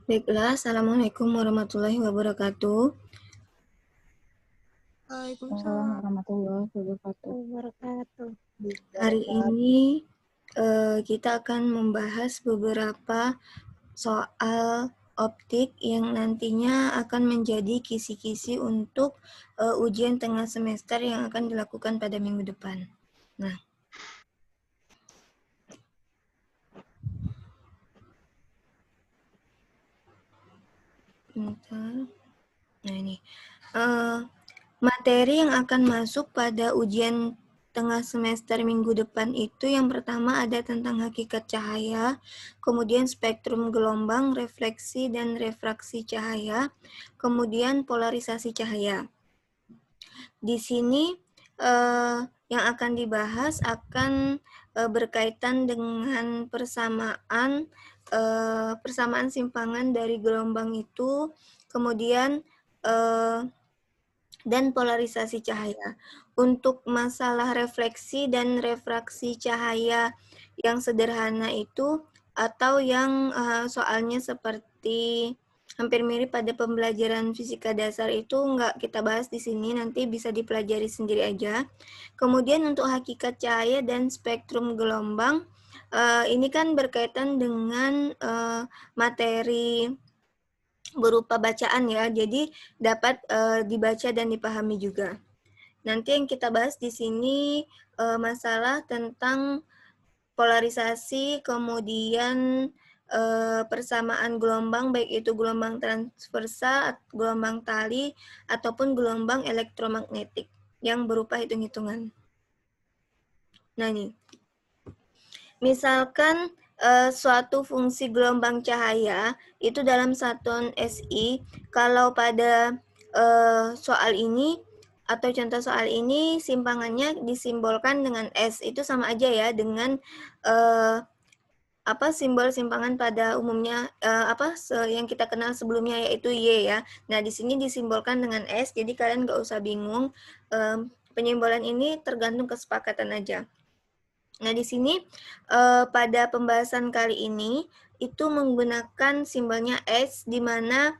Baiklah, Assalamualaikum warahmatullahi wabarakatuh. Waalaikumsalam warahmatullahi wabarakatuh. wabarakatuh. Hari ini kita akan membahas beberapa soal optik yang nantinya akan menjadi kisi-kisi untuk ujian tengah semester yang akan dilakukan pada minggu depan. Nah, bentar. Nah ini materi yang akan masuk pada ujian tengah semester minggu depan itu yang pertama ada tentang hakikat cahaya, kemudian spektrum gelombang, refleksi dan refraksi cahaya, kemudian polarisasi cahaya. Di sini yang akan dibahas akan berkaitan dengan persamaan simpangan dari gelombang itu, kemudian dan polarisasi cahaya. Untuk masalah refleksi dan refraksi cahaya yang sederhana itu atau yang soalnya seperti hampir mirip pada pembelajaran fisika dasar itu nggak kita bahas di sini, nanti bisa dipelajari sendiri aja. Kemudian untuk hakikat cahaya dan spektrum gelombang, ini kan berkaitan dengan materi berupa bacaan ya, jadi dapat dibaca dan dipahami juga. Nanti yang kita bahas di sini masalah tentang polarisasi, kemudian persamaan gelombang, baik itu gelombang transversal, gelombang tali, ataupun gelombang elektromagnetik yang berupa hitung-hitungan. Nah ini, misalkan suatu fungsi gelombang cahaya itu dalam satuan SI, kalau pada soal ini atau contoh soal ini simpangannya disimbolkan dengan S, itu sama aja ya dengan simbol simpangan pada umumnya yang kita kenal sebelumnya yaitu Y ya. Nah, di sini disimbolkan dengan S, jadi kalian nggak usah bingung. Penyimbolan ini tergantung kesepakatan aja. Nah, di sini pada pembahasan kali ini itu menggunakan simbolnya X, di mana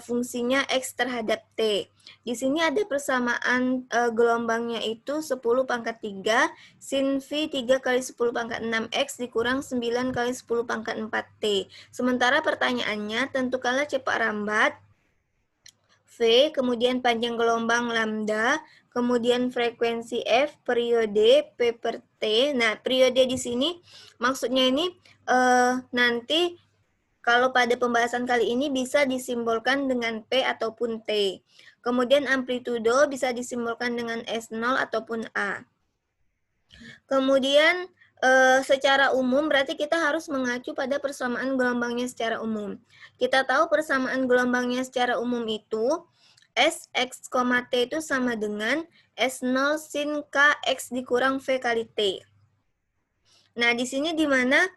fungsinya X terhadap T. Di sini ada persamaan gelombangnya itu 10 pangkat 3 sin V 3 kali 10 pangkat 6X dikurang 9 kali 10 pangkat 4T. Sementara pertanyaannya, tentukanlah cepat rambat V, kemudian panjang gelombang lambda, kemudian frekuensi F, periode P per T. Nah, periode di sini maksudnya ini nanti kalau pada pembahasan kali ini bisa disimbolkan dengan P ataupun T. Kemudian amplitudo bisa disimbolkan dengan S0 ataupun A. Kemudian secara umum berarti kita harus mengacu pada persamaan gelombangnya secara umum. Kita tahu persamaan gelombangnya secara umum itu S, X, T itu sama dengan S0 sin K, X dikurang V kali T. Nah, di sini di mana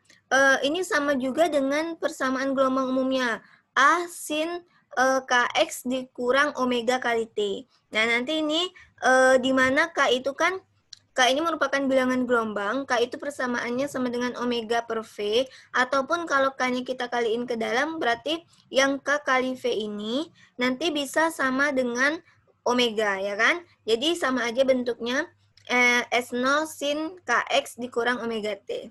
ini sama juga dengan persamaan gelombang umumnya. A sin Kx dikurang omega kali T. Nah, nanti ini di mana K itu kan, K ini merupakan bilangan gelombang, K itu persamaannya sama dengan omega per V, ataupun kalau K-nya kita kaliin ke dalam, berarti yang K kali V ini nanti bisa sama dengan omega, ya kan? Jadi sama aja bentuknya, S0 sin Kx dikurang omega T.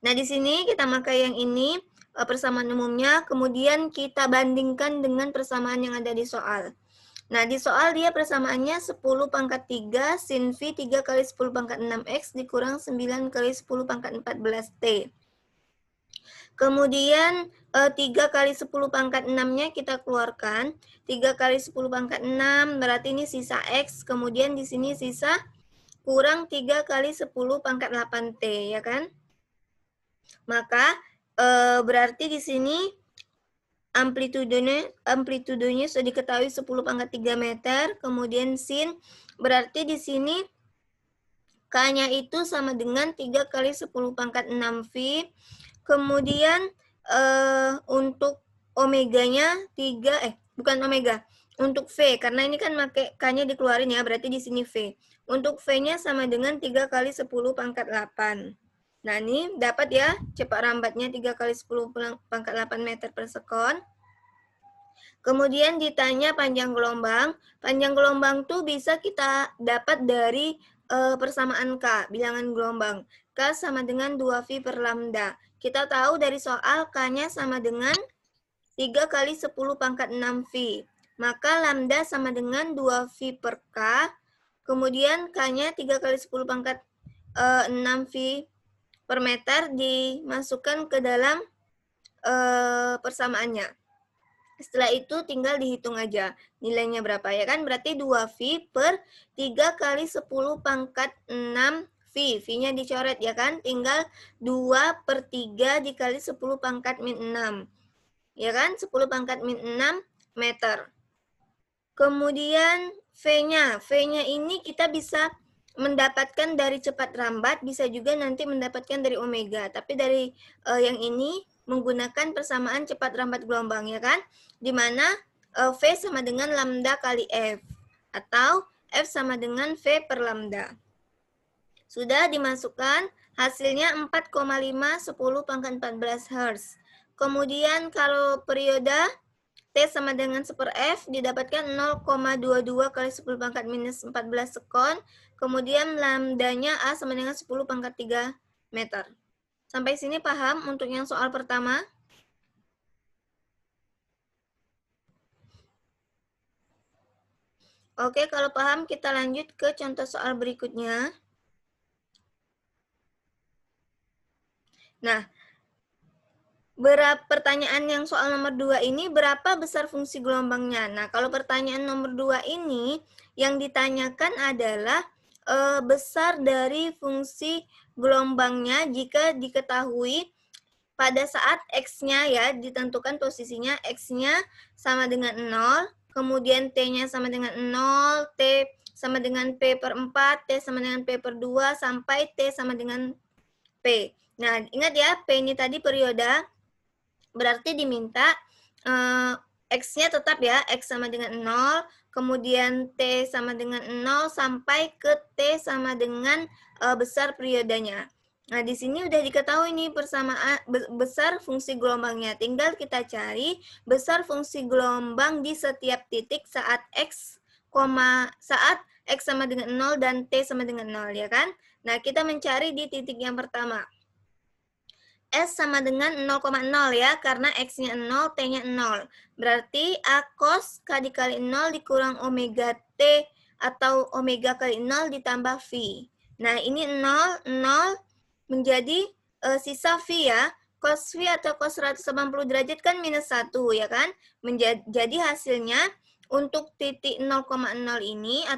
Nah, di sini kita pakai yang ini, persamaan umumnya, kemudian kita bandingkan dengan persamaan yang ada di soal. Nah, di soal dia persamaannya 10 pangkat 3 sin V 3 kali 10 pangkat 6X dikurang 9 kali 10 pangkat 14T. Kemudian 3 kali 10 pangkat 6-nya kita keluarkan. 3 kali 10 pangkat 6 berarti ini sisa X. Kemudian di sini sisa kurang 3 kali 10 pangkat 8T, ya kan? Maka berarti di sini amplitudenya sudah diketahui 10 pangkat 3 meter, kemudian sin berarti di sini K-nya itu sama dengan 3 kali 10 pangkat 6 V. Kemudian untuk omeganya 3 bukan omega. Untuk V, karena ini kan pakai K-nya dikeluarin ya, berarti di sini V. Untuk V-nya sama dengan 3 kali 10 pangkat 8. Nah, ini dapat ya cepat rambatnya 3 kali 10 pangkat 8 meter per sekon. Kemudian ditanya panjang gelombang. Panjang gelombang tuh bisa kita dapat dari persamaan K, bilangan gelombang. K sama dengan 2V per lambda. Kita tahu dari soal K-nya sama dengan 3 kali 10 pangkat 6V. Maka lambda sama dengan 2V per K. Kemudian K-nya 3 kali 10 pangkat 6V per meter dimasukkan ke dalam persamaannya. Setelah itu tinggal dihitung aja nilainya berapa ya kan, berarti 2V per 3 kali 10 pangkat 6V, V-nya dicoret ya kan, tinggal 2 per 3 dikali 10 pangkat min 6, ya kan, 10 pangkat min 6 meter. Kemudian V-nya ini kita bisa mendapatkan dari cepat rambat, bisa juga nanti mendapatkan dari omega, tapi dari yang ini menggunakan persamaan cepat rambat gelombang ya kan, di mana V sama dengan lambda kali F, atau F sama dengan V per lambda. Sudah dimasukkan, hasilnya 4,5 10 pangkat 14 Hz. Kemudian kalau periode T sama dengan 1 per F didapatkan 0,22 kali 10 pangkat minus 14 sekon. Kemudian lambdanya A sama dengan 10 pangkat 3 meter. Sampai sini paham untuk yang soal pertama? Oke, kalau paham kita lanjut ke contoh soal berikutnya. Nah, pertanyaan yang soal nomor 2 ini, berapa besar fungsi gelombangnya? Nah, kalau pertanyaan nomor 2 ini, yang ditanyakan adalah besar dari fungsi gelombangnya jika diketahui pada saat X-nya ya, ditentukan posisinya X-nya sama dengan 0, kemudian T-nya sama dengan 0, T sama dengan P per 4, T sama dengan P per 2, sampai T sama dengan P. Nah, ingat ya, P ini tadi periode, berarti diminta X-nya tetap ya, X sama dengan 0, kemudian T sama dengan 0, sampai ke T sama dengan besar periodenya. Nah, di sini udah diketahui nih persamaan besar fungsi gelombangnya. Tinggal kita cari besar fungsi gelombang di setiap titik saat X sama dengan 0 dan T sama dengan 0 ya kan. Nah, kita mencari di titik yang pertama. S sama dengan 0,0 ya, karena X-nya 0, T-nya 0. Berarti A cos K dikali 0 dikurang omega T atau omega kali 0 ditambah V. Nah, ini 0, 0 menjadi sisa V ya. Cos V atau cos 180 derajat kan minus 1 ya kan. Jadi hasilnya untuk titik 0,0 ini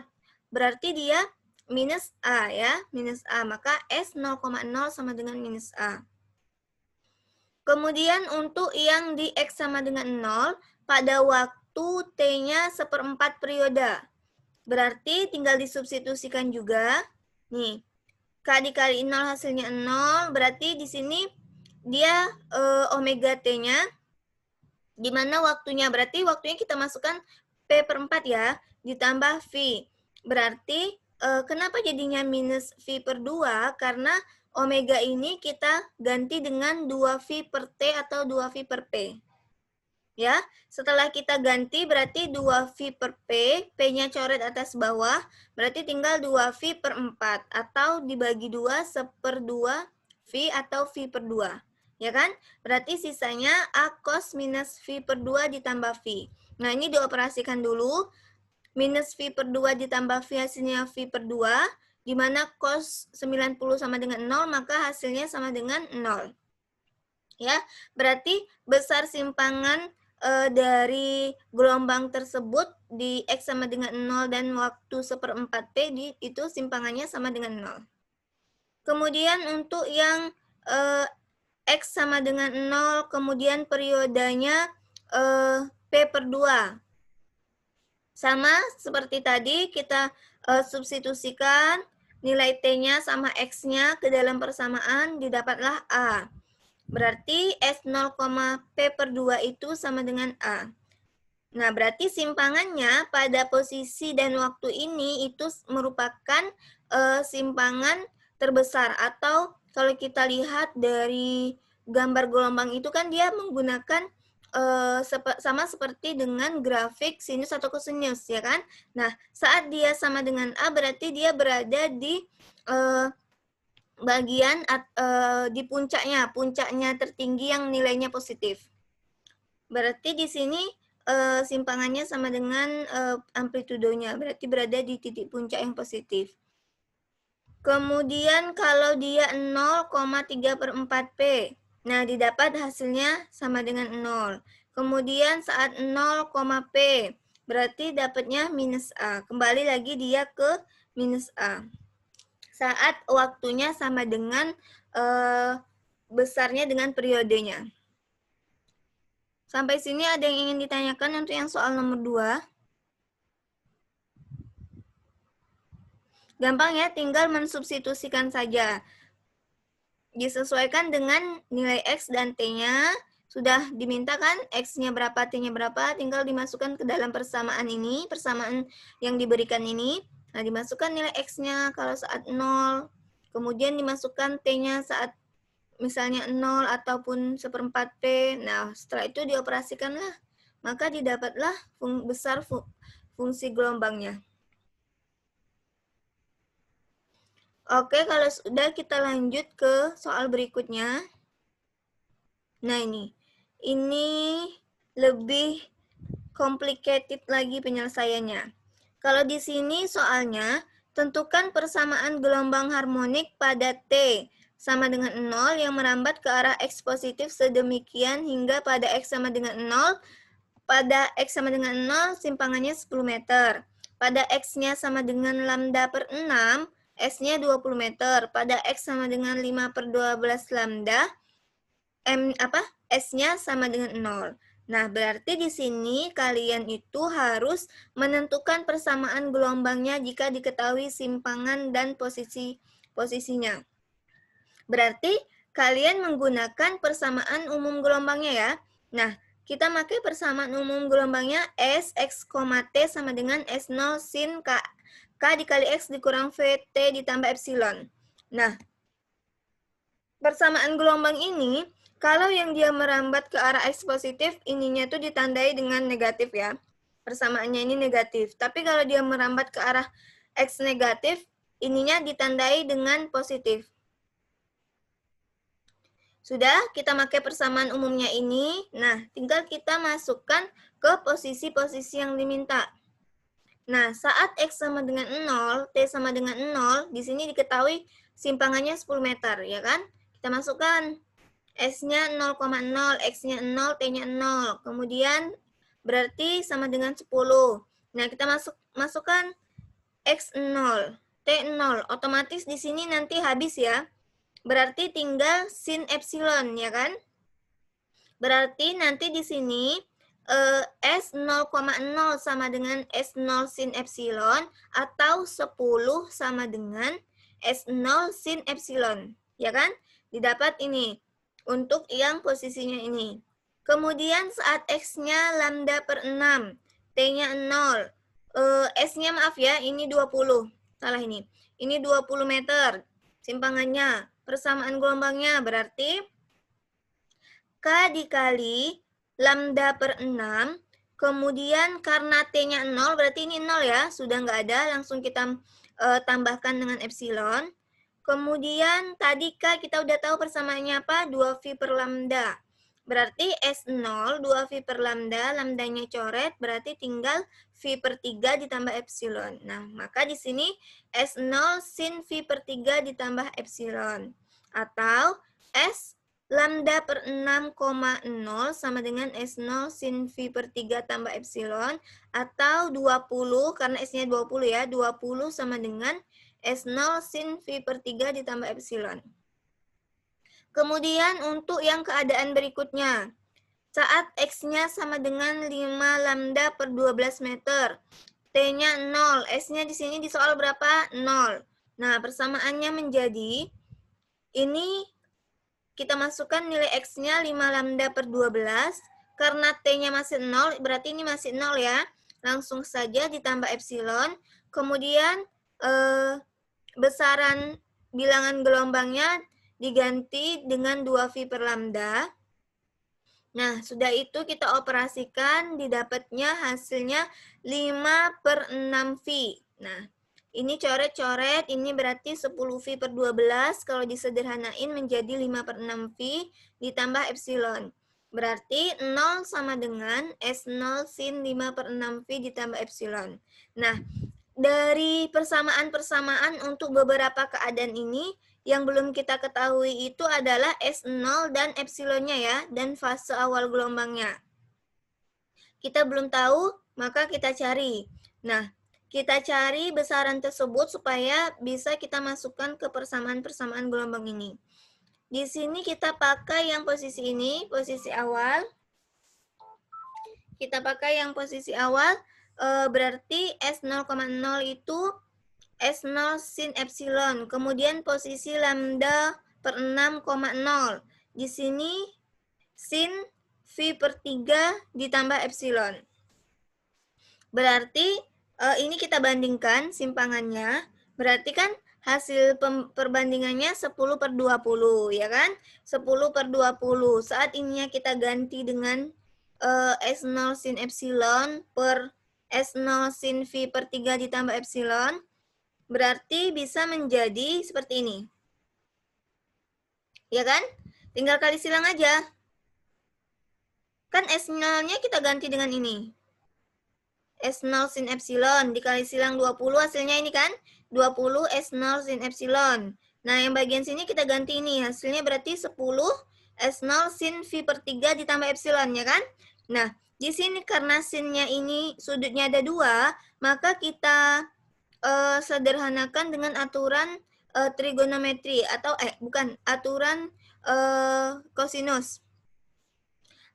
berarti dia minus A ya, minus A. Maka S 0,0 sama dengan minus A. Kemudian untuk yang di X sama dengan 0, pada waktu T-nya 1/4 periode. Berarti tinggal disubstitusikan juga. Nih, K dikali 0 hasilnya 0, berarti di sini dia omega T-nya, di mana waktunya, berarti waktunya kita masukkan P per 4 ya, ditambah V. Berarti kenapa jadinya minus V per 2? Karena omega ini kita ganti dengan 2V per T atau 2V per P. Ya, setelah kita ganti berarti 2V per P, P-nya coret atas bawah, berarti tinggal 2V per 4, atau dibagi 2 1/2 V atau V per 2. Ya kan? Berarti sisanya A cos minus V per 2 ditambah V. Nah, ini dioperasikan dulu. Minus V per 2 ditambah V hasilnya V per 2, di mana cos 90 sama dengan 0, maka hasilnya sama dengan 0. Ya, berarti besar simpangan dari gelombang tersebut di X sama dengan 0 dan waktu 1/4 P itu simpangannya sama dengan 0. Kemudian untuk yang X sama dengan 0, kemudian periodenya P per 2. Sama seperti tadi, kita substitusikan nilai T-nya sama X-nya ke dalam persamaan, didapatlah A. Berarti S0, P per 2 itu sama dengan A. Nah, berarti simpangannya pada posisi dan waktu ini itu merupakan simpangan terbesar atau kalau kita lihat dari gambar gelombang itu kan dia menggunakan sama seperti dengan grafik sinus atau kosinus, ya kan? Nah, saat dia sama dengan A berarti dia berada di bagian di puncaknya tertinggi yang nilainya positif. Berarti di sini simpangannya sama dengan amplitudonya, berarti berada di titik puncak yang positif. Kemudian kalau dia 0,3/4P, nah didapat hasilnya sama dengan 0. Kemudian saat 0,P, berarti dapatnya minus A. Kembali lagi dia ke minus A. Saat waktunya sama dengan besarnya dengan periodenya. Sampai sini ada yang ingin ditanyakan untuk yang soal nomor 2? Gampang ya, tinggal mensubstitusikan saja. Disesuaikan dengan nilai X dan T-nya. Sudah diminta kan X-nya berapa, T-nya berapa, tinggal dimasukkan ke dalam persamaan ini, persamaan yang diberikan ini. Nah, dimasukkan nilai X-nya kalau saat 0, kemudian dimasukkan T-nya saat misalnya 0 ataupun 1/4 P. Nah, setelah itu dioperasikanlah. Maka didapatlah besar fungsi gelombangnya. Oke, kalau sudah kita lanjut ke soal berikutnya. Nah, ini lebih complicated lagi penyelesaiannya. Kalau di sini soalnya, tentukan persamaan gelombang harmonik pada T sama dengan 0 yang merambat ke arah X positif sedemikian hingga pada X sama dengan 0. Pada X sama dengan 0, simpangannya 10 meter. Pada X-nya sama dengan lambda per 6, S-nya 20 meter. Pada X sama dengan 5/12 lambda, S-nya sama dengan 0. Nah, berarti di sini kalian itu harus menentukan persamaan gelombangnya jika diketahui simpangan dan posisinya. Berarti kalian menggunakan persamaan umum gelombangnya ya. Nah, kita pakai persamaan umum gelombangnya S, X, T sama dengan S0 sin K. K dikali X dikurang V, T ditambah epsilon. Nah, persamaan gelombang ini, kalau yang dia merambat ke arah X positif, ininya tuh ditandai dengan negatif ya. Persamaannya ini negatif. Tapi kalau dia merambat ke arah X negatif, ininya ditandai dengan positif. Sudah, kita pakai persamaan umumnya ini. Nah, tinggal kita masukkan ke posisi-posisi yang diminta. Nah, saat X sama dengan 0, T sama dengan 0, di sini diketahui simpangannya 10 meter, ya kan? Kita masukkan S-nya 0,0, X-nya 0, T-nya 0. Kemudian berarti sama dengan 10. Nah, kita masukkan X0, T0. Otomatis di sini nanti habis ya. Berarti tinggal sin epsilon, ya kan? Berarti nanti di sini S 0,0 sama dengan S0 sin epsilon atau 10 sama dengan S0 sin epsilon, ya kan? Didapat ini untuk yang posisinya ini. Kemudian saat X-nya lambda per 6, T-nya 0, S-nya maaf ya, ini 20. Salah ini. Ini 20 meter simpangannya. Persamaan gelombangnya berarti K dikali lambda per 6, kemudian karena T-nya 0, berarti ini 0 ya, sudah nggak ada, langsung kita tambahkan dengan epsilon. Kemudian tadi K kita udah tahu persamaannya apa? 2V per lambda. Berarti S0, 2V per lambda, lambdanya coret, berarti tinggal V per 3 ditambah epsilon. Nah, maka di sini S0 sin V per 3 ditambah epsilon. Atau S lambda per 6,0 sama dengan S0 sin V per 3 tambah epsilon. Atau 20, karena S-nya 20 ya, 20 sama dengan S0 sin V per 3 ditambah epsilon. Kemudian untuk yang keadaan berikutnya, saat X-nya sama dengan 5 lambda per 12 meter, T-nya 0, S-nya di sini di soal berapa? 0. Nah, persamaannya menjadi, ini kita masukkan nilai X-nya 5 lambda per 12, karena T-nya masih 0, berarti ini masih 0 ya. Langsung saja ditambah epsilon, kemudian besaran bilangan gelombangnya diganti dengan 2V per lambda. Nah, sudah itu kita operasikan, didapatnya hasilnya 5 per 6V. Nah, ini coret-coret, ini berarti 10V per 12, kalau disederhanain menjadi 5 per 6V ditambah epsilon. Berarti 0 sama dengan S0 sin 5 per 6V ditambah epsilon. Nah, dari persamaan-persamaan untuk beberapa keadaan ini, yang belum kita ketahui itu adalah S0 dan epsilonnya ya, dan fase awal gelombangnya. Kita belum tahu, maka kita cari. Nah, kita cari besaran tersebut supaya bisa kita masukkan ke persamaan-persamaan gelombang ini. Di sini kita pakai yang posisi ini, posisi awal. Kita pakai yang posisi awal, berarti S0,0 itu S0 sin epsilon, kemudian posisi lambda per 6,0. Di sini sin V per 3 ditambah epsilon. Berarti ini kita bandingkan simpangannya, berarti kan hasil perbandingannya 10 per 20, ya kan? 10 per 20. Saat ininya kita ganti dengan S0 sin epsilon per S0 sin V per 3 ditambah epsilon. Berarti bisa menjadi seperti ini. Ya kan? Tinggal kali silang aja. Kan S0-nya kita ganti dengan ini. S0 sin epsilon dikali silang 20 hasilnya ini kan? 20 S0 sin epsilon. Nah, yang bagian sini kita ganti ini. Hasilnya berarti 10 S0 sin V per 3 ditambah epsilon, ya kan? Nah, di sini karena sinnya ini sudutnya ada 2, maka kita sederhanakan dengan aturan trigonometri atau bukan aturan kosinus.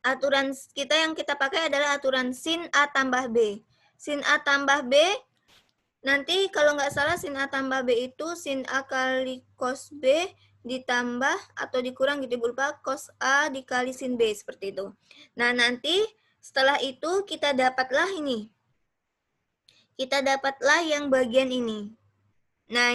Aturan kita yang kita pakai adalah aturan sin A tambah B. Sin A tambah B, nanti kalau nggak salah sin A tambah B itu sin A kali cos B ditambah atau dikurang gitu, lupa, cos A dikali sin B, seperti itu. Nah, nanti setelah itu kita dapatlah ini. Kita dapatlah yang bagian ini. Nah,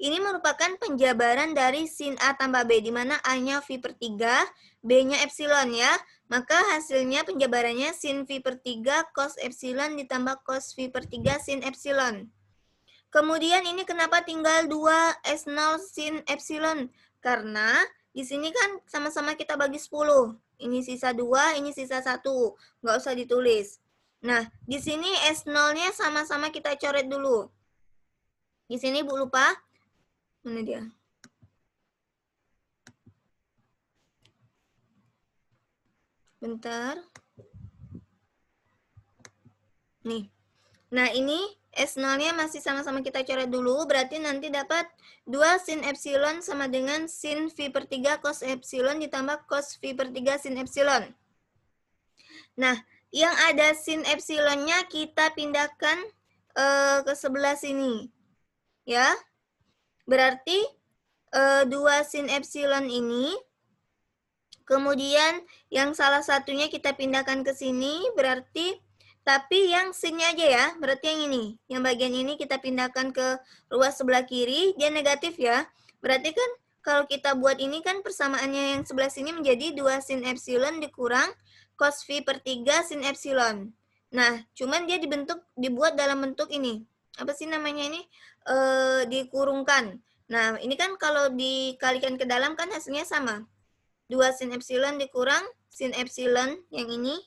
ini merupakan penjabaran dari sin A tambah B, di mana A-nya V per 3, B-nya epsilon ya. Maka hasilnya penjabarannya sin V per 3 cos epsilon ditambah cos V per 3 sin epsilon. Kemudian ini kenapa tinggal 2 S0 sin epsilon? Karena di sini kan sama-sama kita bagi 10. Ini sisa 2, ini sisa 1. Nggak usah ditulis. Nah, di sini S0-nya sama-sama kita coret dulu. Di sini Bu lupa. Mana dia? Bentar. Nih. Nah, ini S0-nya masih sama-sama kita coret dulu. Berarti nanti dapat 2 sin epsilon sama dengan sin V per 3 cos epsilon ditambah cos V per 3 sin epsilon. Nah, yang ada sin epsilonnya kita pindahkan ke sebelah sini. Ya. Berarti 2 sin epsilon ini, kemudian yang salah satunya kita pindahkan ke sini, berarti, tapi yang sinnya aja ya, berarti yang ini. Yang bagian ini kita pindahkan ke ruas sebelah kiri, dia negatif ya. Berarti kan kalau kita buat ini kan persamaannya yang sebelah sini menjadi 2 sin epsilon dikurang cos V per 3 sin epsilon. Nah, cuman dia dibuat dalam bentuk ini. Apa sih namanya ini? Dikurungkan. Nah, ini kan kalau dikalikan ke dalam kan hasilnya sama. 2 sin epsilon dikurang sin epsilon yang ini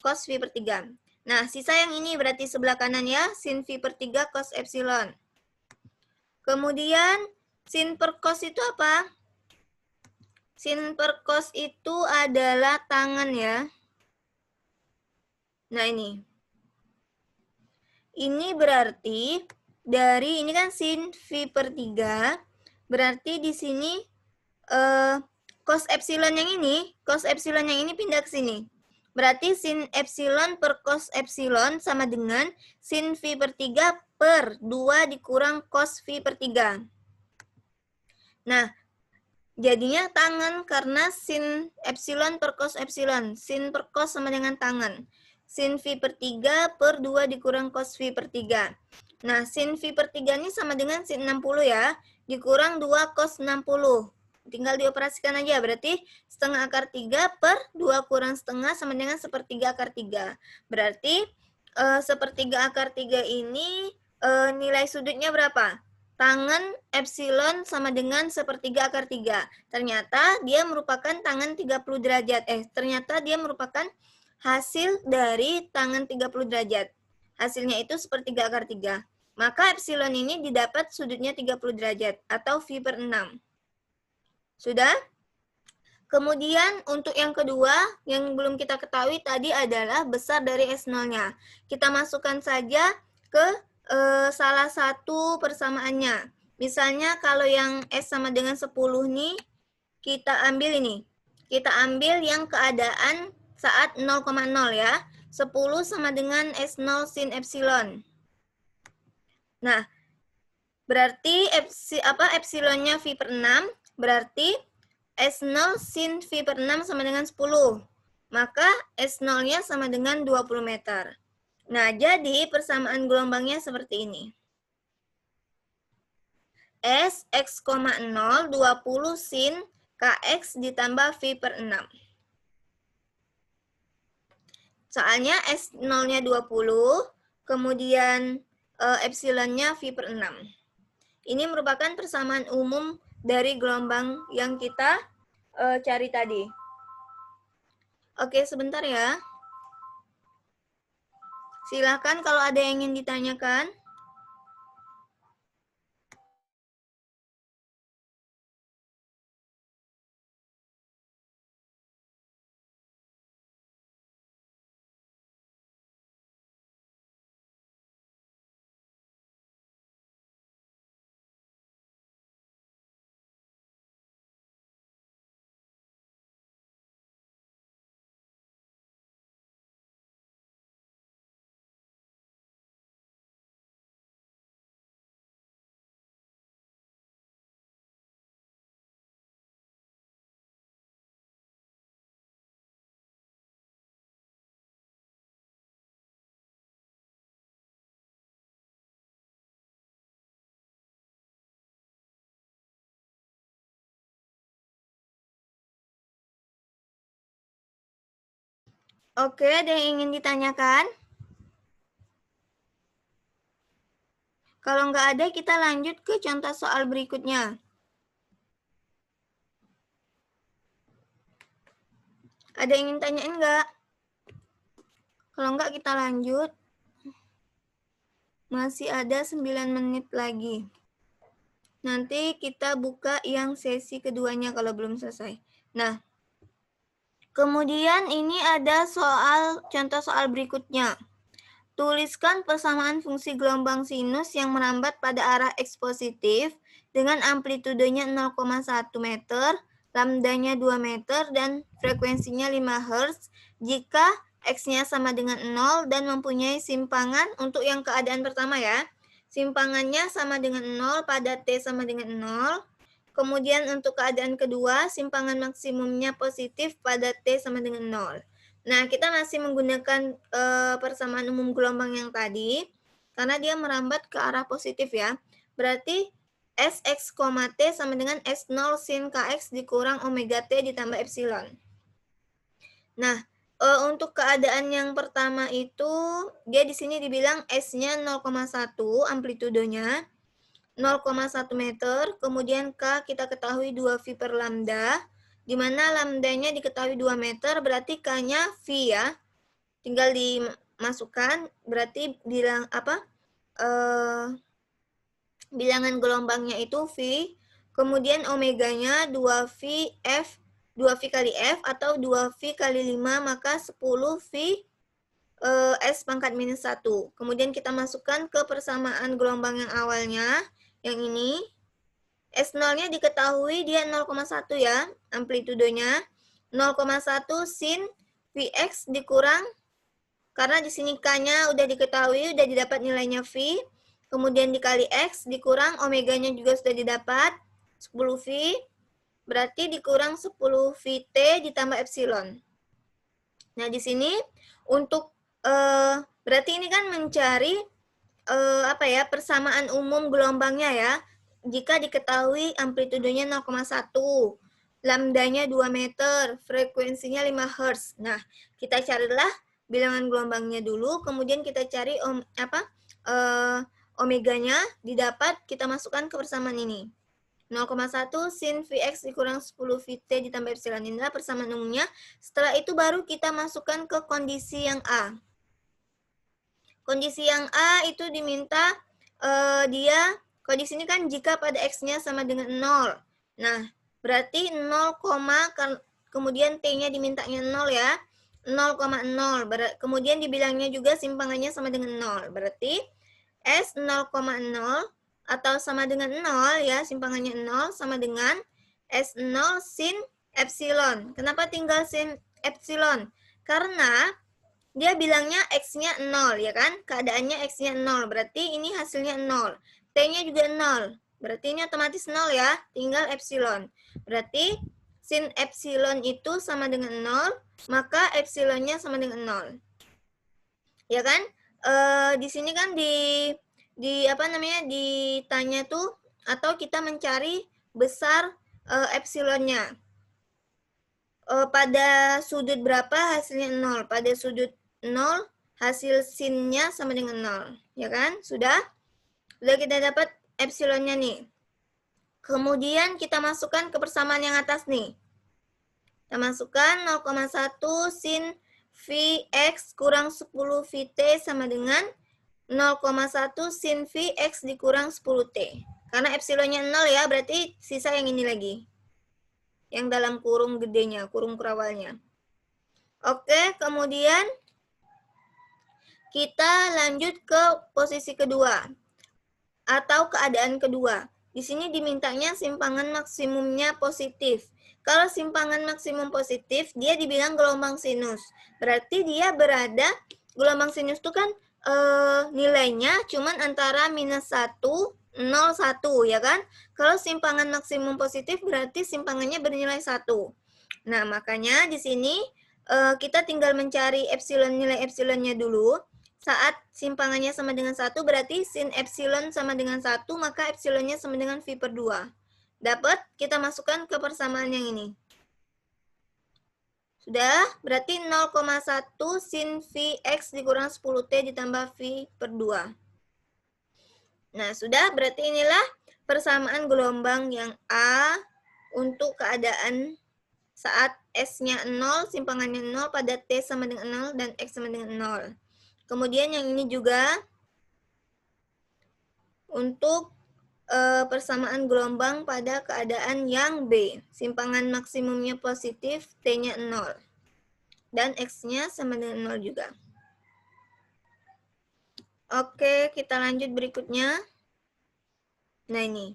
cos V per 3. Nah, sisa yang ini berarti sebelah kanan ya, sin V per 3 cos epsilon. Kemudian sin per cos itu apa? Sin per cos itu adalah tangan ya. Nah, ini. Ini berarti dari ini kan sin V per 3, berarti di sini cos epsilon yang ini pindah ke sini. Berarti sin epsilon per cos epsilon sama dengan sin V per 3 per 2 dikurang cos V per 3. Nah, jadinya tangan karena sin epsilon per cos epsilon. Sin per cos sama dengan tangan. Sin V per 3 per 2 dikurang cos V per 3. Nah, sin V per 3 ini sama dengan sin 60 ya. Dikurang 2 cos 60. tinggal dioperasikan aja. Berarti setengah akar 3 per 2 kurang setengah sama dengan sepertiga akar 3. Berarti sepertiga akar 3 ini nilai sudutnya berapa? Tangen epsilon sama dengan sepertiga akar 3. Ternyata dia merupakan tangen 30 derajat. Ternyata dia merupakan hasil dari tangen 30 derajat. Hasilnya itu sepertiga akar 3. Maka epsilon ini didapat sudutnya 30 derajat atau V per 6. Sudah? Kemudian untuk yang kedua, yang belum kita ketahui tadi adalah besar dari S0-nya. Kita masukkan saja ke salah satu persamaannya. Misalnya kalau yang S sama dengan 10 nih, kita ambil ini. Kita ambil yang keadaan saat 0,0 ya. 10 sama dengan S0 sin epsilon. Nah, berarti epsilonnya V per 6, berarti S0 sin V per 6 sama dengan 10. Maka S0-nya sama dengan 20 meter. Nah, jadi persamaan gelombangnya seperti ini. S X, 0, 20 sin KX ditambah V per 6. Soalnya S0-nya 20, kemudian epsilonnya V per 6. Ini merupakan persamaan umum dari gelombang yang kita cari tadi. Oke, sebentar ya. Silakan kalau ada yang ingin ditanyakan. Oke, ada yang ingin ditanyakan? Kalau nggak ada, kita lanjut ke contoh soal berikutnya. Ada yang ingin tanyain nggak? Kalau nggak, kita lanjut. Masih ada 9 menit lagi. Nanti kita buka yang sesi keduanya kalau belum selesai. Nah, kemudian ini ada contoh soal berikutnya. Tuliskan persamaan fungsi gelombang sinus yang merambat pada arah X positif dengan amplitudenya 0,1 meter, lambdanya 2 meter, dan frekuensinya 5 Hz jika X-nya sama dengan 0 dan mempunyai simpangan untuk yang keadaan pertama ya. Simpangannya sama dengan 0 pada T sama dengan 0. Kemudian untuk keadaan kedua, simpangan maksimumnya positif pada T sama dengan 0. Nah, kita masih menggunakan persamaan umum gelombang yang tadi, karena dia merambat ke arah positif ya. Berarti Sx, T sama dengan S0 sin Kx dikurang omega T ditambah epsilon. Nah, untuk keadaan yang pertama itu, dia di sini dibilang S-nya 0,1 amplitudenya, 0,1 meter, kemudian K kita ketahui 2 V per lambda, di mana lambdanya diketahui 2 meter, berarti K-nya V ya. Tinggal dimasukkan, berarti bilangan gelombangnya itu V, kemudian omeganya 2V F, 2V kali F atau 2V kali 5, maka 10V S pangkat minus 1. Kemudian kita masukkan ke persamaan gelombang yang awalnya, yang ini. S0-nya diketahui dia 0,1 ya, amplitudenya. 0,1 sin Vx dikurang, karena di sini K-nya udah diketahui, udah didapat nilainya V. Kemudian dikali X, dikurang omeganya juga sudah didapat, 10V. Berarti dikurang 10VT ditambah epsilon. Nah, di sini untuk berarti ini kan mencari persamaan umum gelombangnya ya. jika diketahui amplitudenya 0,1, lambdanya 2 meter, frekuensinya 5 Hz. Nah, kita carilah bilangan gelombangnya dulu, kemudian kita cari omeganya, didapat, kita masukkan ke persamaan ini. 0,1 sin Vx dikurang 10 Vt ditambah epsilon. Inilah persamaan umumnya. Setelah itu baru kita masukkan ke kondisi yang A. Kondisi yang A itu diminta kondisi ini kan jika pada X-nya sama dengan 0. Nah, berarti 0, kemudian T-nya dimintanya 0 ya. 0,0. Kemudian dibilangnya juga simpangannya sama dengan 0. Berarti S 0,0 atau sama dengan 0 ya, simpangannya 0 sama dengan S0 sin epsilon. Kenapa tinggal sin epsilon? Karena dia bilangnya X-nya 0 ya kan? Keadaannya X-nya 0, berarti ini hasilnya 0. T-nya juga 0, berarti ini otomatis 0 ya, tinggal epsilon. Berarti sin epsilon itu sama dengan 0, maka epsilonnya sama dengan 0. Ya kan? Di sini kan ditanya tuh, atau kita mencari besar epsilonnya. Pada sudut berapa hasilnya 0? Pada sudut 0 hasil sinnya sama dengan 0. Ya kan? Sudah kita dapat epsilonnya nih. Kemudian kita masukkan ke persamaan yang atas nih. Kita masukkan 0,1 sin Vx kurang 10 Vt sama dengan 0,1 sin Vx dikurang 10T. Karena epsilonnya 0 ya, berarti sisa yang ini lagi. Yang dalam kurung gedenya, kurung kurawalnya. Oke, kemudian kita lanjut ke posisi kedua. Atau keadaan kedua. Di sini dimintanya simpangan maksimumnya positif. Kalau simpangan maksimum positif, dia dibilang gelombang sinus. Berarti dia berada, gelombang sinus itu kan nilainya cuman antara minus 1, 0, 1 ya kan. Kalau simpangan maksimum positif berarti simpangannya bernilai 1. Nah, makanya di sini kita tinggal mencari epsilon, nilai epsilonnya dulu. Saat simpangannya sama dengan 1 berarti sin epsilon sama dengan 1, maka epsilonnya sama dengan V per 2. Dapat, kita masukkan ke persamaan yang ini. Sudah, berarti 0,1 sin Vx dikurang 10T ditambah V per 2. Nah, sudah, berarti inilah persamaan gelombang yang A untuk keadaan saat S-nya 0, simpangannya 0 pada T sama dengan 0 dan X sama dengan 0. Kemudian yang ini juga untuk persamaan gelombang pada keadaan yang B. Simpangan maksimumnya positif, T-nya 0. Dan X-nya sama dengan 0 juga. Oke, kita lanjut berikutnya. Nah, ini.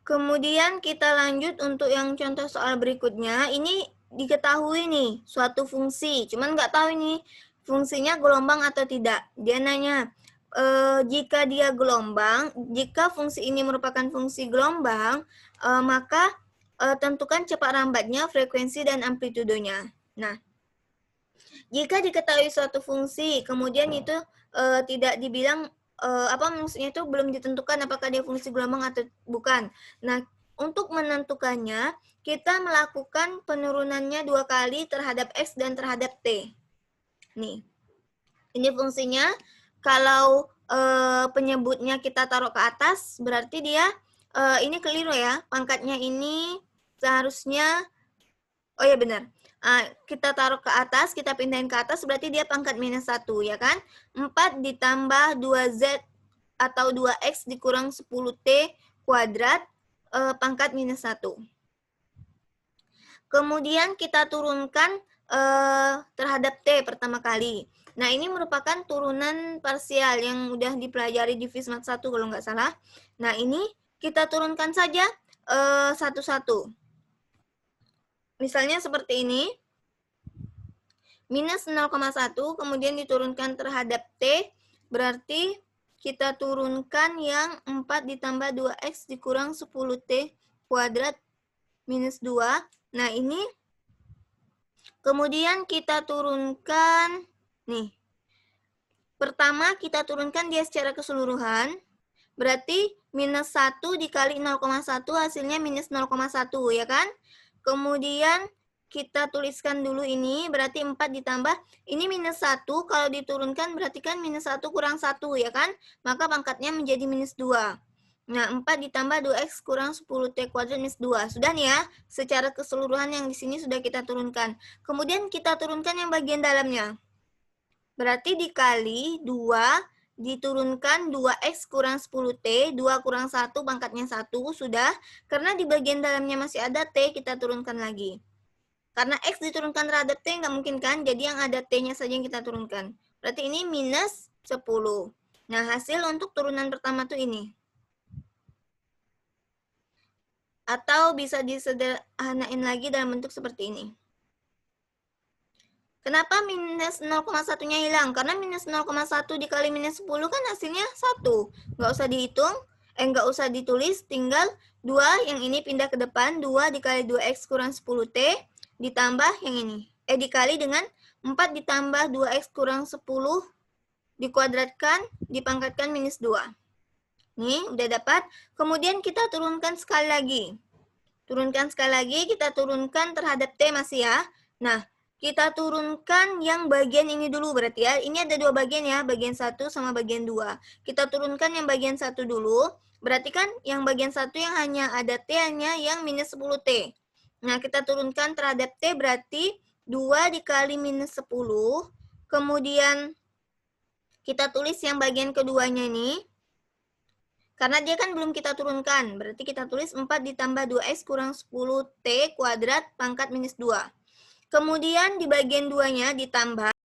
Kemudian kita lanjut untuk yang contoh soal berikutnya. Ini diketahui nih, suatu fungsi. Cuman nggak tahu ini fungsinya gelombang atau tidak. Dia nanya, jika dia gelombang, jika fungsi ini merupakan fungsi gelombang, maka tentukan cepat lambatnya, frekuensi, dan amplitudenya. Nah, jika diketahui suatu fungsi, kemudian itu tidak dibilang, maksudnya itu belum ditentukan apakah dia fungsi gelombang atau bukan. Nah, untuk menentukannya, kita melakukan penurunannya 2 kali terhadap X dan terhadap T. Nih, ini fungsinya. Kalau penyebutnya kita taruh ke atas, berarti dia, ini keliru ya, pangkatnya ini seharusnya, oh ya benar, kita taruh ke atas, kita pindahin ke atas, berarti dia pangkat minus 1, ya kan? 4 ditambah 2Z atau 2X dikurang 10T kuadrat, pangkat minus 1. Kemudian kita turunkan terhadap T pertama kali. Nah, ini merupakan turunan parsial yang udah dipelajari di Fismat 1 kalau nggak salah. Nah, ini kita turunkan saja satu-satu. Misalnya seperti ini. Minus 0,1, kemudian diturunkan terhadap T, berarti kita turunkan yang 4 ditambah 2X dikurang 10T kuadrat minus 2. Nah, ini kemudian kita turunkan, nih, Pertama, kita turunkan dia secara keseluruhan. Berarti minus 1 dikali 0,1 hasilnya minus 0,1, ya kan? Kemudian kita tuliskan dulu ini, berarti 4 ditambah, ini minus 1, kalau diturunkan berarti kan minus 1 kurang 1, ya kan? Maka pangkatnya menjadi minus 2. Nah, 4 ditambah 2x kurang 10t kuadrat minus 2. Sudah nih ya, secara keseluruhan yang di sini sudah kita turunkan. Kemudian kita turunkan yang bagian dalamnya. Berarti dikali 2, diturunkan 2x kurang 10t, 2 kurang 1, pangkatnya 1, sudah. Karena di bagian dalamnya masih ada t, kita turunkan lagi. Karena x diturunkan terhadap t, nggak mungkin kan? Jadi yang ada t-nya saja yang kita turunkan. Berarti ini minus 10. Nah, hasil untuk turunan pertama tuh ini. Atau bisa disederhanain lagi dalam bentuk seperti ini. Kenapa minus 0,1-nya hilang? Karena minus 0,1 dikali minus 10 kan hasilnya 1. Nggak usah dihitung, nggak usah ditulis, tinggal 2 yang ini pindah ke depan, 2 dikali 2x kurang 10t, ditambah yang ini. Dikali dengan 4 ditambah 2x kurang 10, dikuadratkan, dipangkatkan minus 2. Nih, udah dapat. Kemudian kita turunkan sekali lagi. Turunkan sekali lagi, kita turunkan terhadap t masih ya. Nah, kita turunkan yang bagian ini dulu berarti ya. Ini ada dua bagian ya, bagian 1 sama bagian 2. Kita turunkan yang bagian 1 dulu. Berarti kan yang bagian 1 yang hanya ada t-nya yang minus 10t. Nah, kita turunkan terhadap t berarti 2 dikali minus 10. Kemudian kita tulis yang bagian keduanya ini. Karena dia kan belum kita turunkan. Berarti kita tulis 4 ditambah 2x kurang 10t kuadrat pangkat minus 2. Kemudian di bagian 2-nya ditambah